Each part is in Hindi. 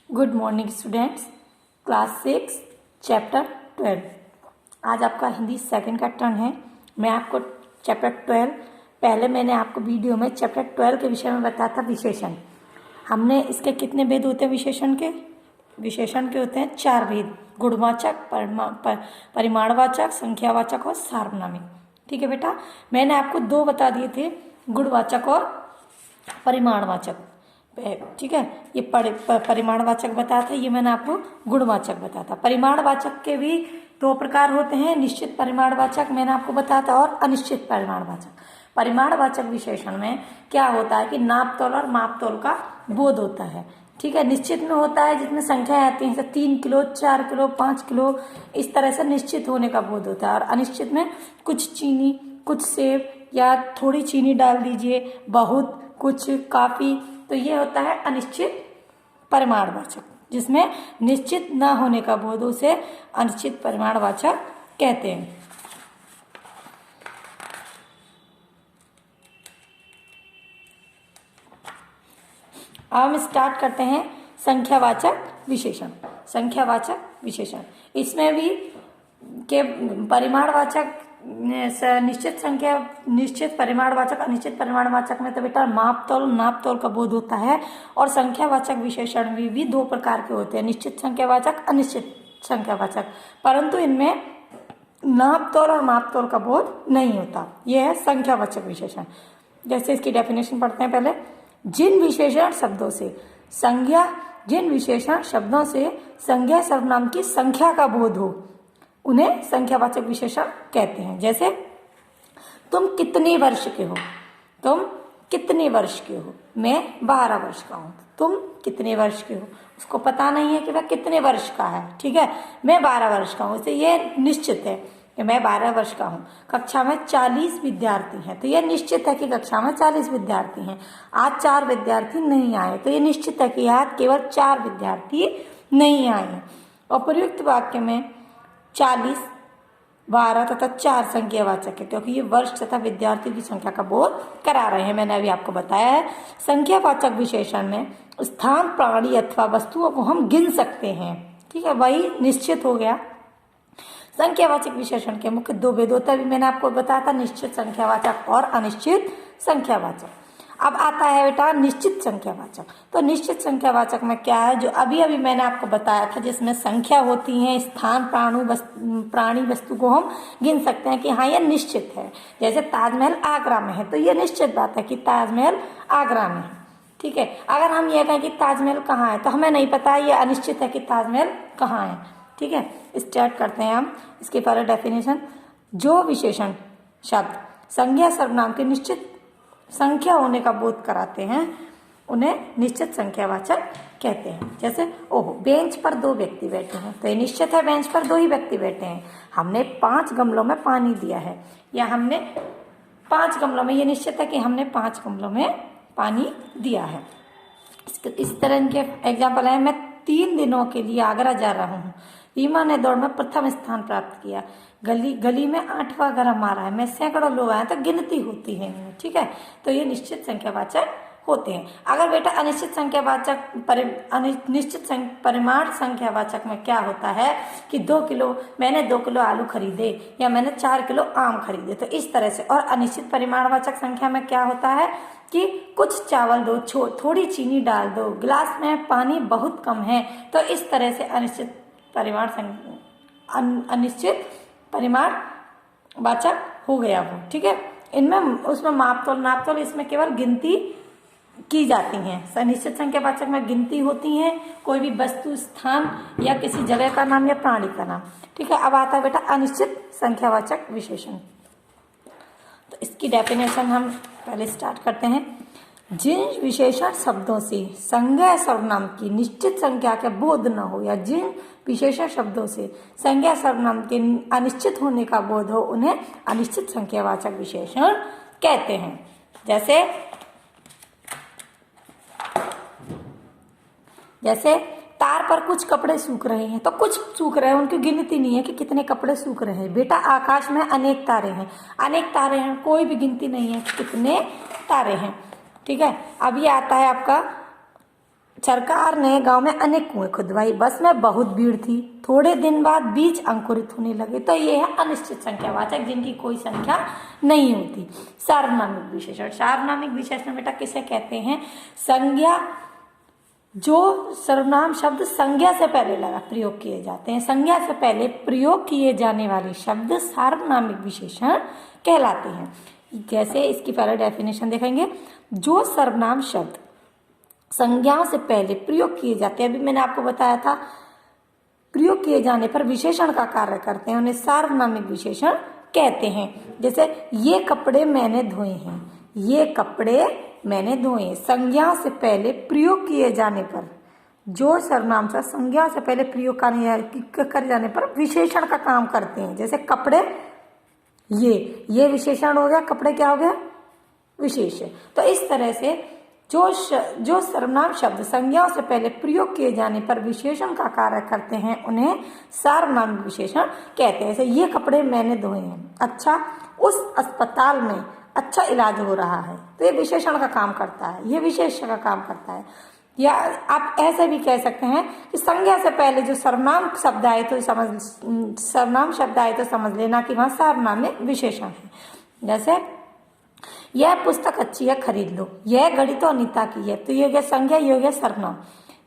Good morning students. Class 6 chapter 12। आज आपका हिंदी सेकंड का टर्न है। मैं आपको चैप्टर 12 पहले मैंने आपको वीडियो में चैप्टर 12 के विषय में बताया था विशेषण। हमने इसके कितने भेद होते हैं विशेषण के होते हैं 4 भेद: गुणवाचक, परिमाणवाचक, संख्यावाचक और सार्वनामिक। ठीक है बेटा, मैंने आपको 2 बता दिए थे, गुणवाचक और परिमाणवाचक। ठीक है, ये परिमाणवाचक बताया था, ये मैंने आपको गुणवाचक बताया था। परिमाणवाचक के भी 2 प्रकार होते हैं, निश्चित परिमाणवाचक मैंने आपको बताया था और अनिश्चित परिमाणवाचक। परिमाणवाचक विशेषण में क्या होता है कि नापतोल और मापतोल का बोध होता है। ठीक है, निश्चित में होता है जिसमें संख्याएं आती हैं, जैसे 3 किलो, 4 किलो, 5 किलो, इस तरह से निश्चित होने का बोध होता है। और अनिश्चित में कुछ चीनी, कुछ सेब, या थोड़ी चीनी डाल दीजिए, बहुत, कुछ, काफी, तो ये होता है अनिश्चित परिमाणवाचक। जिसमें निश्चित न होने का बोध, उसे अनिश्चित परिमाणवाचक कहते हैं। अब हम स्टार्ट करते हैं संख्यावाचक विशेषण। संख्यावाचक विशेषण इसमें भी के परिमाणवाचक, निश्चित परिमाणवाचक, अनिश्चित परिमाणवाचक में तो बेटा मापतोल, नापतोल का बोध होता है। और संख्यावाचक विशेषण भी 2 प्रकार के होते हैं, निश्चित संख्यावाचक, अनिश्चित संख्यावाचक, परंतु इनमें नापतोल और मापतोल का बोध नहीं होता। यह है संख्यावाचक विशेषण। जैसे इसकी डेफिनेशन पढ़ते हैं पहले। जिन विशेषण शब्दों से संज्ञा सर्वनाम की संख्या का बोध हो, उन्हें संख्यावाचक विशेषण कहते हैं। जैसे तुम कितने वर्ष के हो, मैं 12 वर्ष का हूं। तुम कितने वर्ष के हो, उसको पता नहीं है कि वह कितने वर्ष का है। ठीक है, मैं 12 वर्ष का हूं, इससे यह निश्चित है कि मैं 12 वर्ष का हूं। कक्षा में 40 विद्यार्थी हैं, तो यह निश्चित है कि कक्षा में 40 विद्यार्थी हैं। आज 4 विद्यार्थी नहीं आए, तो यह निश्चित है कि आज केवल 4 विद्यार्थी नहीं आए हैं। और प्रयुक्त वाक्य में 40, 12 तथा 4 संख्यावाचक है, क्योंकि ये वर्ष तथा विद्यार्थियों की संख्या का बोध करा रहे हैं। मैंने अभी आपको बताया है। संख्यावाचक विशेषण में स्थान, प्राणी अथवा वस्तुओं को हम गिन सकते हैं। ठीक है, वही निश्चित हो गया। संख्यावाचक विशेषण के मुख्य 2 भेद होता है, भी मैंने आपको बताया था, निश्चित संख्यावाचक और अनिश्चित संख्यावाचक। अब आता है बेटा निश्चित संख्यावाचक। तो निश्चित संख्यावाचक में क्या है, जो अभी मैंने आपको बताया था, जिसमें संख्या होती है, स्थान, प्राणी, वस्तु को हम गिन सकते हैं कि हाँ यह निश्चित है। जैसे ताजमहल आगरा में है, तो यह निश्चित बात है कि ताजमहल आगरा में है। ठीक है, अगर हम ये कहें कि ताजमहल कहाँ है, तो हमें नहीं पता, यह अनिश्चित है कि ताजमहल कहाँ है। ठीक है, स्टार्ट करते हैं हम इसके पहले डेफिनेशन। जो विशेषण शब्द संज्ञा सर्वनाम की निश्चित संख्या होने का बोध कराते हैं, उन्हें निश्चित संख्यावाचक कहते हैं। जैसे बेंच पर 2 व्यक्ति बैठे हैं, तो ये निश्चित है बेंच पर 2 ही व्यक्ति बैठे हैं। हमने 5 गमलों में पानी दिया है, या हमने 5 गमलों में, ये निश्चित है कि हमने 5 गमलों में पानी दिया है। इस तरह के एग्जाम्पल है। मैं 3 दिनों के लिए आगरा जा रहा हूँ। रीमा ने दौड़ में प्रथम स्थान प्राप्त किया। गली में 8वां घर हमारा है। मैं सैकड़ों लोग आए, तो गिनती होती है। ठीक है, तो ये निश्चित संख्यावाचक होते हैं। अगर बेटा अनिश्चित संख्यावाचक, निश्चित परिमाण संख्यावाचक में क्या होता है कि मैंने 2 किलो आलू खरीदे, या मैंने 4 किलो आम खरीदे, तो इस तरह से। और अनिश्चित परिमाणवाचक संख्या में क्या होता है कि कुछ चावल दो, थोड़ी चीनी डाल दो, गिलास में पानी बहुत कम है, तो इस तरह से अनिश्चित परिमाणवाचक हो गया वो। ठीक है, इनमें उसमें नापतोल इसमें केवल गिनती की जाती हैं। निश्चित संख्यावाचक में गिनती होती है, कोई भी वस्तु, स्थान, या किसी जगह का नाम या प्राणी का नाम। ठीक है, अब आता है बेटा अनिश्चित संख्यावाचक विशेषण। तो इसकी डेफिनेशन हम पहले स्टार्ट करते हैं। जिन विशेषण शब्दों से संज्ञा सर्वनाम की निश्चित संख्या के बोध न हो, या जिन विशेषण शब्दों से संज्ञा सर्वनाम के अनिश्चित होने का बोध हो, उन्हें अनिश्चित संख्यावाचक विशेषण कहते हैं। जैसे तार पर कुछ कपड़े सूख रहे हैं, तो कुछ सूख रहे हैं, उनकी गिनती नहीं है कि कितने कपड़े सूख रहे हैं। बेटा आकाश में अनेक तारे हैं, कोई भी गिनती नहीं है कि कितने तारे हैं। ठीक है, अब ये आता है आपका सरकार ने गांव में अनेक कुएं खुदवाई, बस में बहुत भीड़ थी, थोड़े दिन बाद बीज अंकुरित होने लगे। तो ये है अनिश्चित संख्यावाचक जिनकी कोई संख्या नहीं होती। सार्वनामिक विशेषण, सार्वनामिक विशेषण बेटा किसे कहते हैं? संज्ञा, जो सर्वनाम शब्द संज्ञा से पहले लगा प्रयोग किए जाते हैं, संज्ञा से पहले प्रयोग किए जाने वाले शब्द सार्वनामिक विशेषण कहलाते हैं। जैसे इसकी पहले डेफिनेशन देखेंगे, जो सर्वनाम शब्द संज्ञाओं से पहले प्रयोग किए जाते हैं, अभी मैंने आपको बताया था, प्रयोग किए जाने पर विशेषण का कार्य करते हैं, उन्हें सार्वनामिक विशेषण कहते हैं। जैसे ये कपड़े मैंने धोए हैं, ये कपड़े मैंने धोए। संज्ञा से पहले प्रयोग किए जाने पर, जो सर्वनाम से संज्ञा से पहले प्रयोग कर जाने पर विशेषण का काम करते हैं। जैसे कपड़े, ये विशेषण हो गया, कपड़े क्या हो गया? विशेष। तो इस तरह से जो सर्वनाम शब्द संज्ञाओं से पहले प्रयोग किए जाने पर विशेषण का कार्य करते हैं, उन्हें सार्वनामिक विशेषण कहते हैं। जैसे ये कपड़े मैंने धोए हैं, अच्छा उस अस्पताल में अच्छा इलाज हो रहा है, तो ये विशेषण का काम करता है, ये विशेषण का काम करता है। या आप ऐसे भी कह सकते हैं कि संज्ञा से पहले जो सर्वनाम शब्द आए तो समझ लेना कि वहां सार्वनामिक विशेषण है। जैसे यह पुस्तक अच्छी है, खरीद लो। यह घड़ी तो अनीता की है, तो ये हो गया संज्ञा, ये हो गया सर्वनाम,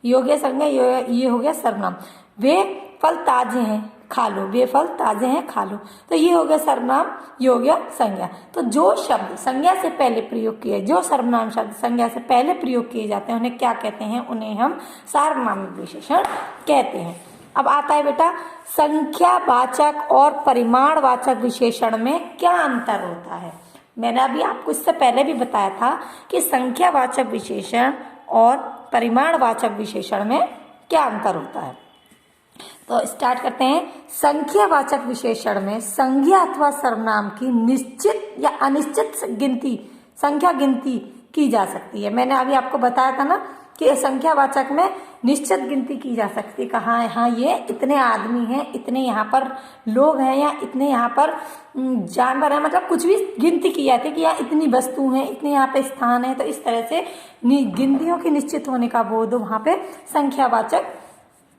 ये हो गया संज्ञा, ये हो गया सर्वनाम। वे फल ताजे हैं, खा लो। वे फल ताजे हैं, खा लो। तो ये हो गया सर्वनाम, ये हो गया संज्ञा। तो जो शब्द संज्ञा से पहले प्रयोग किए, जो सर्वनाम शब्द संज्ञा से पहले प्रयोग किए जाते हैं, उन्हें क्या कहते हैं? उन्हें हम सार्वनामिक विशेषण कहते हैं। अब आता है बेटा, संख्यावाचक और परिमाणवाचक विशेषण में क्या अंतर होता है? मैंने अभी आपको इससे पहले भी बताया था कि संख्यावाचक विशेषण और परिमाणवाचक विशेषण में क्या अंतर होता है। तो स्टार्ट करते हैं। संख्यावाचक विशेषण में संज्ञा अथवा सर्वनाम की निश्चित या अनिश्चित संख्या गिनती की जा सकती है। मैंने अभी आपको बताया था ना कि संख्यावाचक में निश्चित गिनती की जा सकती है। कहाँ यहाँ ये इतने आदमी हैं, इतने यहाँ पर लोग हैं, या इतने यहाँ पर जानवर हैं, मतलब कुछ भी गिनती की जाती है कि यहाँ इतनी वस्तु हैं, इतने यहाँ पे स्थान है। तो इस तरह से गिनतियों के निश्चित होने का बोध वहाँ पे संख्यावाचक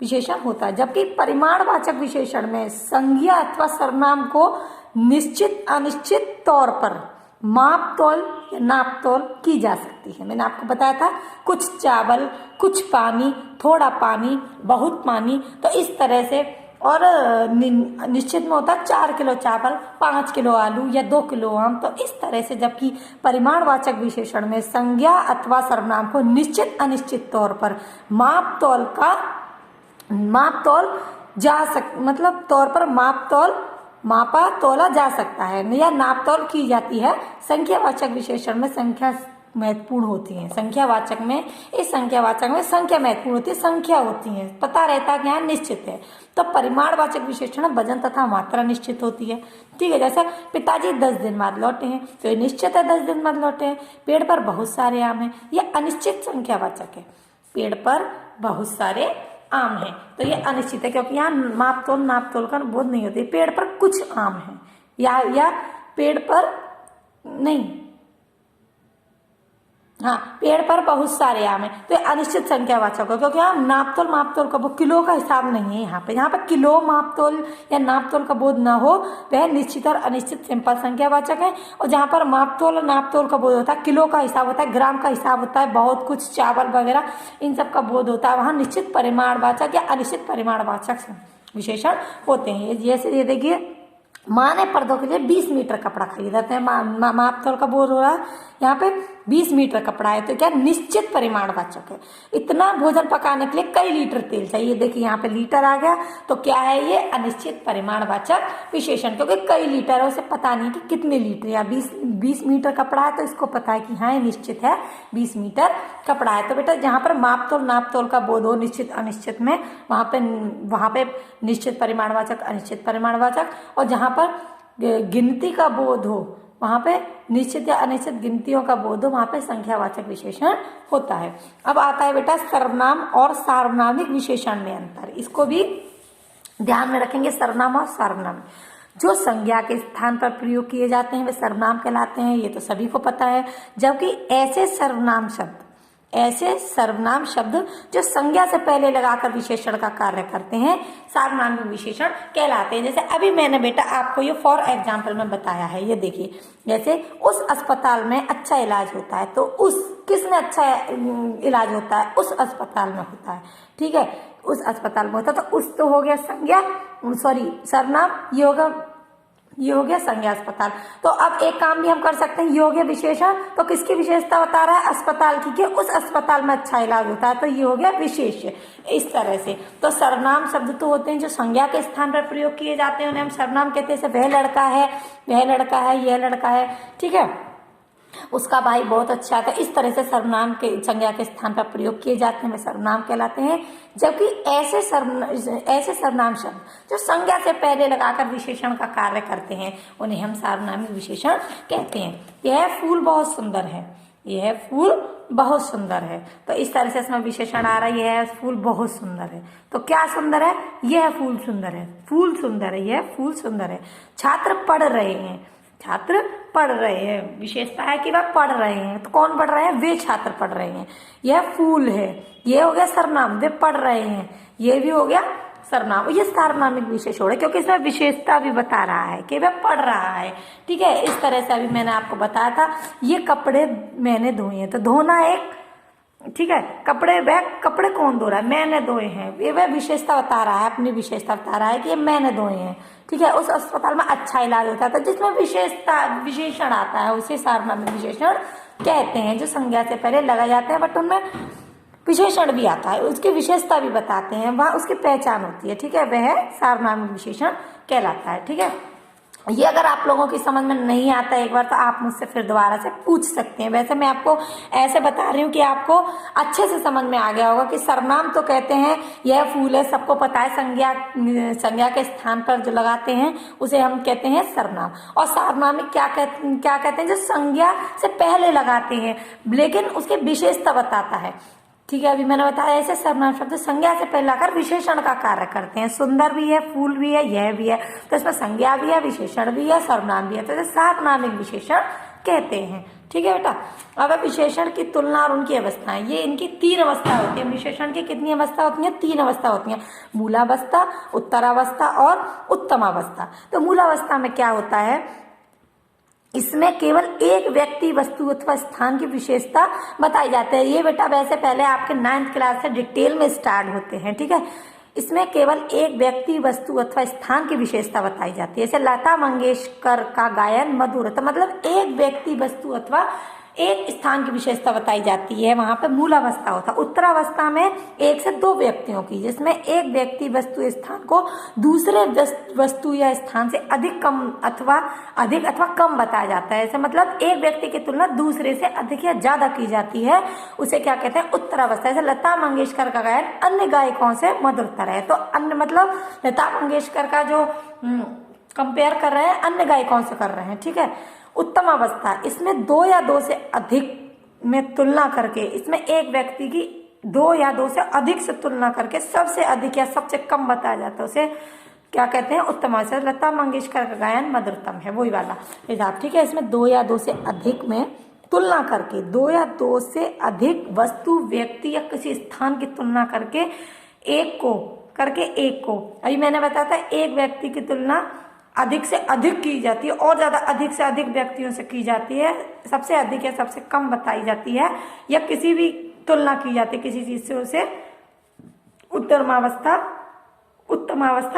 विशेषण होता है। जबकि परिमाणवाचक विशेषण में संज्ञा अथवा सर्वनाम को निश्चित अनिश्चित तौर पर माप तौल या नाप तौल की जा सकती है। मैंने आपको बताया था कुछ चावल, कुछ पानी, थोड़ा पानी, बहुत पानी। तो इस तरह से, और निश्चित में होता है 4 किलो चावल, 5 किलो आलू या 2 किलो आम। तो इस तरह से, जबकि परिमाणवाचक विशेषण में संज्ञा अथवा सर्वनाम को निश्चित अनिश्चित तौर पर माप तौल मापा तोला जा सकता है या नाप तौल की जाती है। संख्यावाचक विशेषण में संख्या महत्वपूर्ण होती है। संख्यावाचक में संख्या महत्वपूर्ण होती है, संख्या होती है, पता रहता है कि यहाँ निश्चित है। तो परिमाणवाचक विशेषण में वजन तथा मात्रा निश्चित होती है। ठीक है, जैसे पिताजी 10 दिन बाद लौटे हैं, तो ये निश्चित है 10 दिन बाद लौटे हैं। पेड़ पर बहुत सारे आम हैं, ये अनिश्चित संख्यावाचक है। पेड़ पर बहुत सारे आम है, तो ये अनिश्चित है, क्योंकि यहाँ नाप तोल का बोध नहीं होती। पेड़ पर कुछ आम है या पेड़ पर नहीं, हाँ, पेड़ पर बहुत सारे आम है, तो ये अनिश्चित संख्यावाचक है, क्योंकि यहाँ नाप तोल का वो किलो का हिसाब नहीं है। यहाँ पे किलो माप तोल या नाप तोल का बोध ना हो, वह निश्चित और अनिश्चित सिंपल संख्यावाचक है। और जहाँ पर माप तोल और नाप तोल का बोध होता है, किलो का हिसाब होता है, ग्राम का हिसाब होता है, बहुत कुछ चावल वगैरह इन सब का बोध होता है, वहाँ निश्चित परिमाणवाचक या अनिश्चित परिमाणवाचक विशेषण होते हैं। जैसे ये देखिए, माँ ने पर्दों के लिए 20 मीटर कपड़ा खरीदा था। माप तोल का बोध हो रहा है, यहाँ पे 20 मीटर कपड़ा है, तो क्या निश्चित परिमाणवाचक है। इतना भोजन पकाने के लिए कई लीटर तेल चाहिए। देखिए यहाँ पे लीटर आ गया, तो क्या है ये? अनिश्चित परिमाणवाचक विशेषण, क्योंकि कई लीटर है, उसे पता नहीं कि कितने लीटर। या 20 मीटर कपड़ा है, तो इसको पता है कि हाँ ये निश्चित है 20 मीटर कपड़ा है। तो बेटा जहाँ पर माप तोल नाप तोल का बोध हो निश्चित अनिश्चित में, वहां पे निश्चित परिमाणवाचक अनिश्चित परिमाणवाचक, और जहाँ पर गिनती का बोध हो वहां पे निश्चित या अनिश्चित गिनतियों का बोध हो, वहां पे संख्यावाचक विशेषण होता है। अब आता है बेटा सर्वनाम और सार्वनामिक विशेषण में अंतर। इसको भी ध्यान में रखेंगे। सर्वनाम और सार्वनाम जो संज्ञा के स्थान पर प्रयोग किए जाते हैं वे सर्वनाम कहलाते हैं, ये तो सभी को पता है। जबकि ऐसे सर्वनाम शब्द ऐसे सर्वनाम शब्द जो संज्ञा से पहले लगाकर विशेषण का कार्य करते हैं सार्वनामिक विशेषण कहलाते हैं। जैसे अभी मैंने बेटा आपको ये फॉर एग्जाम्पल में बताया है, ये देखिए, जैसे उस अस्पताल में अच्छा इलाज होता है, तो उस किसमें अच्छा इलाज होता है, उस अस्पताल में होता है, ठीक है, उस अस्पताल में होता है, तो उस तो हो गया संज्ञा, सॉरी सर्वनाम, ये हो गया संज्ञा अस्पताल। तो अब एक काम भी हम कर सकते हैं, ये हो गया विशेषण, तो किसकी विशेषता बता रहा है, अस्पताल की, कि उस अस्पताल में अच्छा इलाज होता है, तो ये हो गया विशेष्य। इस तरह से तो सर्वनाम शब्द तो होते हैं जो संज्ञा के स्थान पर प्रयोग किए जाते हैं, उन्हें हम सर्वनाम कहते हैं। जैसे वह लड़का है, वह लड़का है, यह लड़का है, ठीक है, उसका भाई बहुत अच्छा था। इस तरह से सर्वनाम के संज्ञा के स्थान पर प्रयोग किए जाते हैं, वे सर्वनाम कहलाते हैं। जबकि ऐसे सर्वनाम शब्द जो संज्ञा से पहले लगाकर विशेषण का कार्य करते हैं, उन्हें हम सार्वनामिक विशेषण कहते हैं। यह फूल बहुत सुंदर है, यह फूल बहुत सुंदर है, तो इस तरह से इसमें विशेषण आ रहा है, यह फूल बहुत सुंदर है। तो क्या सुंदर है, यह फूल सुंदर है, फूल सुंदर है, यह फूल सुंदर है। छात्र पढ़ रहे हैं, छात्र पढ़ रहे हैं, विशेषता है कि वह पढ़ रहे हैं, तो कौन पढ़ रहे हैं, वे छात्र पढ़ रहे हैं। यह फूल है, ये हो गया सर्वनाम, वे पढ़ रहे हैं, ये भी हो गया सर्वनाम। ये सार्वनामिक विशेषण है क्योंकि इसमें विशेषता भी बता रहा है कि वह पढ़ रहा है, ठीक है। इस तरह से अभी मैंने आपको बताया था, ये कपड़े मैंने धोए हैं, तो धोना एक, ठीक है, कपड़े कौन धो रहा है, मैंने धोए हैं, ये वह विशेषता बता रहा है, अपनी विशेषता बता रहा है कि ये मैंने धोए हैं, ठीक है। उस अस्पताल में अच्छा इलाज होता है, तो जिसमें विशेषण आता है उसे सार्वनामिक विशेषण कहते हैं, जो संज्ञा से पहले लगाए जाते हैं, बट उनमें विशेषण भी आता है, उसकी विशेषता भी बताते हैं, वहां उसकी पहचान होती है, ठीक है, वह सार्वनामिक विशेषण कहलाता है, ठीक है। ये अगर आप लोगों की समझ में नहीं आता एक बार, तो आप मुझसे फिर दोबारा से पूछ सकते हैं। वैसे मैं आपको ऐसे बता रही हूँ कि आपको अच्छे से समझ में आ गया होगा कि सर्वनाम तो कहते हैं यह फूल है, सबको पता है, संज्ञा के स्थान पर जो लगाते हैं उसे हम कहते हैं सर्वनाम। और सार्वनामिक क्या कहते हैं, जो संज्ञा से पहले लगाते हैं लेकिन उसकी विशेषता बताता है, ठीक है। अभी मैंने बताया ऐसे सर्वनाम शब्द संज्ञा से पहले आकर विशेषण का कार्य करते हैं। सुंदर भी है, फूल भी है, यह भी है, तो इसमें संज्ञा भी है, विशेषण भी है, सर्वनाम भी है, तो इसे सार्वनामिक विशेषण कहते हैं, ठीक है बेटा। अब विशेषण की तुलना और उनकी अवस्थाएं, ये इनकी 3 अवस्था होती है। विशेषण की कितनी अवस्था होती है, 3 अवस्था होती है, मूलावस्था, उत्तरावस्था और उत्तमावस्था। तो मूलावस्था में क्या होता है, इसमें केवल एक व्यक्ति, वस्तु अथवा स्थान की विशेषता बताई जाती है। ये बेटा वैसे पहले आपके 9th क्लास से डिटेल में स्टार्ट होते हैं, ठीक है। इसमें केवल एक व्यक्ति, वस्तु अथवा स्थान की विशेषता बताई जाती है। जैसे लता मंगेशकर का गायन मधुर, तो मतलब एक व्यक्ति, वस्तु अथवा एक स्थान की विशेषता बताई जाती है, वहां पे मूलावस्था होता है। उत्तरावस्था में 1 से 2 व्यक्तियों की, जिसमें एक व्यक्ति, वस्तु, स्थान को दूसरे वस्तु या स्थान से अधिक अथवा कम बताया जाता है। ऐसे मतलब एक व्यक्ति की तुलना दूसरे से अधिक या ज्यादा की जाती है, उसे क्या कहते हैं, उत्तरावस्था। जैसे लता मंगेशकर का गायन अन्य गायकों से मधुरतर है, तो अन्य मतलब लता मंगेशकर का जो कंपेयर कर रहे हैं अन्य गायकों से कर रहे हैं, ठीक है। उत्तम अवस्था, इसमें 2 या 2 से अधिक में तुलना करके, इसमें एक व्यक्ति की 2 या 2 से अधिक से तुलना करके सबसे अधिक या सबसे कम बताया जाता है, उसे क्या कहते हैं, उत्तम अवस्था। लता मंगेशकर का गायन मधुरतम है, वही वाला हिसाब, ठीक है। इसमें 2 या 2 से अधिक में तुलना करके, 2 या 2 से अधिक वस्तु, व्यक्ति या किसी स्थान की तुलना करके एक को अभी मैंने बताया था, एक व्यक्ति की तुलना अधिक से अधिक की जाती है और ज्यादा अधिक से अधिक व्यक्तियों से की जाती है, सबसे अधिक या सबसे कम बताई जाती है, या किसी भी तुलना की जाती है किसी चीज से, उसे उत्तमावस्था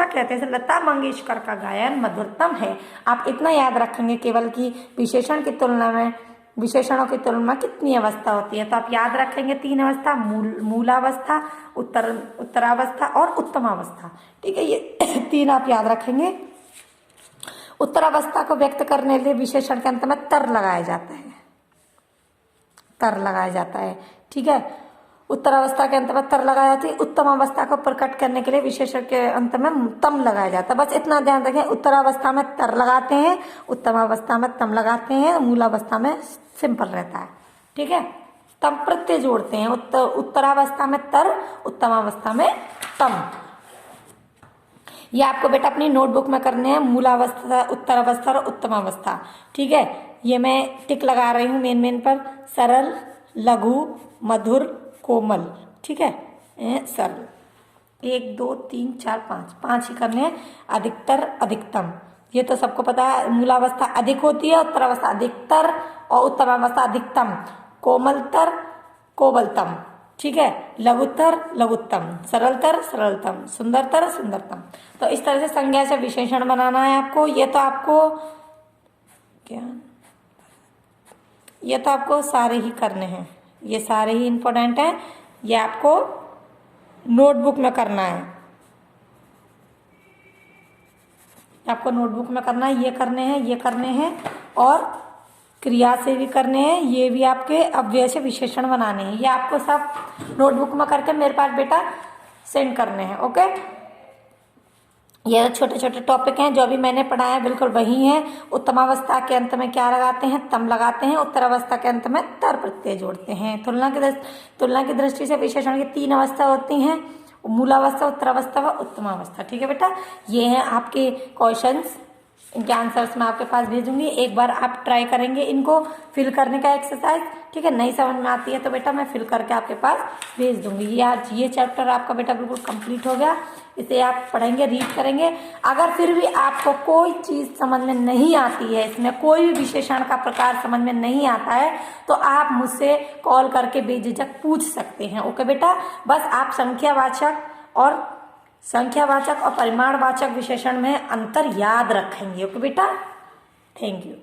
कहते हैं। लता मंगेशकर का गायन मधुरतम है। आप इतना याद रखेंगे केवल कि विशेषणों की तुलना में कितनी अवस्था होती है, तो आप याद रखेंगे 3 अवस्था, मूलावस्था, उत्तरावस्था और उत्तमावस्था, ठीक है। ये 3 आप याद रखेंगे। उत्तरावस्था को व्यक्त करने के लिए विशेषण के अंत में तर लगाया जाता है, ठीक है। उत्तरावस्था के अंत में तर लगाया जाती है। उत्तम अवस्था को प्रकट करने के लिए विशेषण के अंत में तम लगाया जाता है। बस इतना ध्यान रखें, उत्तरावस्था में तर लगाते हैं, उत्तम अवस्था में तम लगाते हैं, मूलावस्था में सिंपल रहता है, ठीक है। तम प्रत्यय जोड़ते हैं, उत्तरावस्था में तर, उत्तम अवस्था में तम। ये आपको बेटा अपनी नोटबुक में करने हैं, मूलावस्था, उत्तरावस्था और उत्तम अवस्था, ठीक है। ये मैं टिक लगा रही हूँ मेन पर, सरल, लघु, मधुर, कोमल। ठीक है, सरल। 1 2 3 4 5, 5 ही करने हैं। अधिकतर, अधिकतम, ये तो सबको पता है। मूलावस्था अधिक होती है, उत्तरावस्था अधिकतर और उत्तरावस्था अधिकतम। कोमलतर, कोमलतम। ठीक है, लघुतर, लघुत्तम, सरलतर, सरलतम, सुंदरतर, सुंदरतम। तो इस तरह से संज्ञा से विशेषण बनाना है आपको। ये तो आपको सारे ही करने हैं, ये सारे ही इंपॉर्टेंट हैं। ये आपको नोटबुक में करना है, आपको नोटबुक में करना है। ये करने हैं, ये करने हैं, और क्रिया से भी करने हैं। ये भी आपके अव्यय से विशेषण बनाने हैं। ये आपको सब नोटबुक में करके मेरे पास बेटा सेंड करने हैं। ओके, ये छोटे छोटे टॉपिक हैं जो अभी मैंने पढ़ाया, बिल्कुल वही है। उत्तमावस्था के अंत में क्या लगाते हैं? तम लगाते हैं। उत्तरावस्था के अंत में तर प्रत्यय जोड़ते हैं। तुलना की दृष्टि से विशेषण की 3 अवस्था होती हैं, मूलावस्था, उत्तरावस्था व उत्तमावस्था। ठीक है बेटा, ये हैं आपके क्वेश्चंस। इनके आंसर्स मैं आपके पास भेजूंगी। एक बार आप ट्राई करेंगे इनको फिल करने का एक्सरसाइज। ठीक है, नहीं समझ में आती है तो बेटा मैं फिल करके आपके पास भेज दूंगी। ये आज ये चैप्टर आपका बेटा बिल्कुल कंप्लीट हो गया। इसे आप पढ़ेंगे, रीड करेंगे। अगर फिर भी आपको कोई चीज समझ में नहीं आती है, इसमें कोई भी विशेषण का प्रकार समझ में नहीं आता है, तो आप मुझसे कॉल करके बेझिझक पूछ सकते हैं। ओके बेटा, बस आप संख्यावाचक और परिमाणवाचक विशेषण में अंतर याद रखेंगे। ओके बेटा, थैंक यू।